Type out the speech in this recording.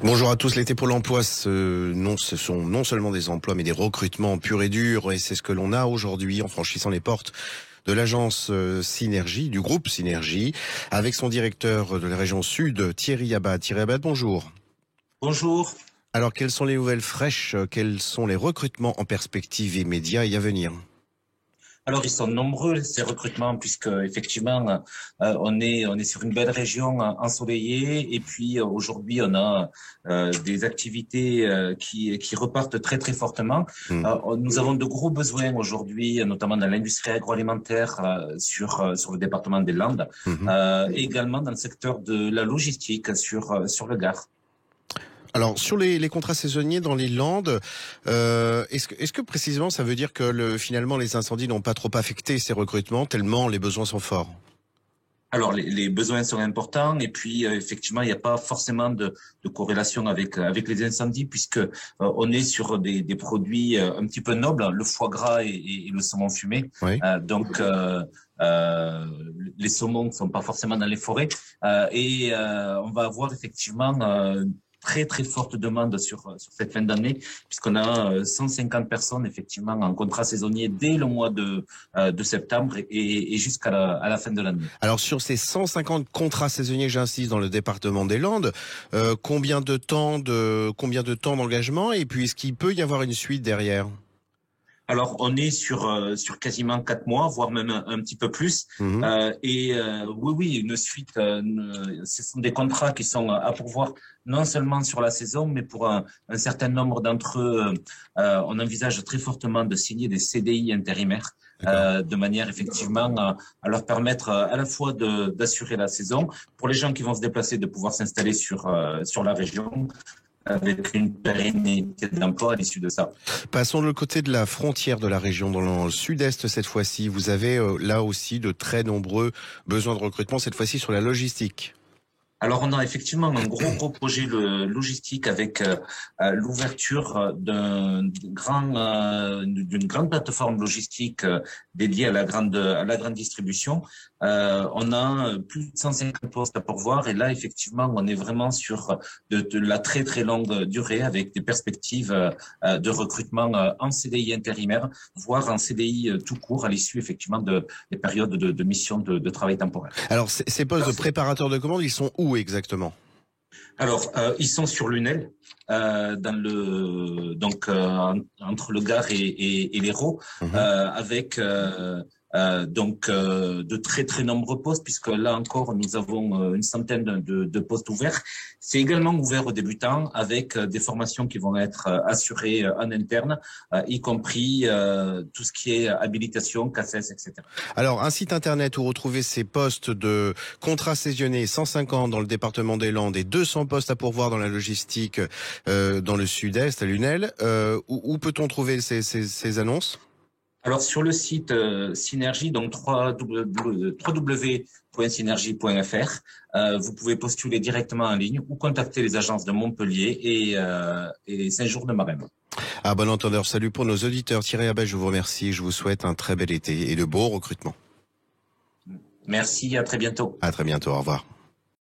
Bonjour à tous. L'été pour l'emploi, ce sont non seulement des emplois, mais des recrutements purs et durs. Et c'est ce que l'on a aujourd'hui en franchissant les portes de l'agence Synergie, du groupe Synergie, avec son directeur de la région Sud, Thierry Abad. Thierry Abad, bonjour. Bonjour. Alors, quelles sont les nouvelles fraîches? Quels sont les recrutements en perspective immédiat et à venir? Alors, ils sont nombreux, ces recrutements, puisque effectivement, on est sur une belle région ensoleillée. Et puis, aujourd'hui, on a des activités qui repartent très, très fortement. Nous avons de gros besoins aujourd'hui, notamment dans l'industrie agroalimentaire sur le département des Landes, et également dans le secteur de la logistique sur le Gard. Alors, sur les contrats saisonniers dans les Landes, est-ce que précisément ça veut dire que finalement les incendies n'ont pas trop affecté ces recrutements tellement les besoins sont forts? Alors, les besoins sont importants et puis effectivement, il n'y a pas forcément de corrélation avec les incendies puisque on est sur des produits un petit peu nobles, le foie gras et le saumon fumé. Oui. Donc, les saumons ne sont pas forcément dans les forêts et on va avoir effectivement très très forte demande sur cette fin d'année puisqu'on a 150 personnes effectivement en contrat saisonnier dès le mois de septembre et jusqu'à la fin de l'année. Alors sur ces 150 contrats saisonniers, j'insiste, dans le département des Landes, combien de temps d'engagement et puis est-ce qu'il peut y avoir une suite derrière? Alors, on est sur quasiment 4 mois, voire même un petit peu plus. Oui, une suite. Ce sont des contrats qui sont à pourvoir non seulement sur la saison, mais pour un certain nombre d'entre eux, on envisage très fortement de signer des CDI intérimaires, de manière effectivement à leur permettre à la fois d'assurer la saison, pour les gens qui vont se déplacer, de pouvoir s'installer sur la région, avec une pérennité d'emploi à l'issue de ça. Passons de l'autre côté de la frontière de la région, dans le sud-est cette fois-ci. Vous avez là aussi de très nombreux besoins de recrutement, cette fois-ci sur la logistique. Alors, on a effectivement un gros projet logistique avec l'ouverture d'une grande plateforme logistique dédiée à la grande distribution. On a plus de 150 postes à pourvoir et là, effectivement, on est vraiment sur de la très très longue durée avec des perspectives de recrutement en CDI intérimaire, voire en CDI tout court à l'issue effectivement des périodes de mission de travail temporaire. Alors, ces postes de préparateurs de commandes, ils sont où exactement? Alors, ils sont sur Lunel, entre le Gard et l'Hérault, avec de très très nombreux postes, puisque là encore nous avons une centaine de postes ouverts. C'est également ouvert aux débutants avec des formations qui vont être assurées en interne, y compris tout ce qui est habilitation, CACES, etc. Alors, un site internet où retrouver ces postes de contrats saisonniers, 150 dans le département des Landes et 200 postes à pourvoir dans la logistique dans le sud-est, à Lunel. Où peut-on trouver ces annonces? Alors sur le site Synergie, donc www.synergie.fr, vous pouvez postuler directement en ligne ou contacter les agences de Montpellier et Saint-Jour-de-Maremme. À bon entendeur, salut pour nos auditeurs. Thierry Abad, je vous remercie. Je vous souhaite un très bel été et de beaux recrutements. Merci, à très bientôt. À très bientôt, au revoir.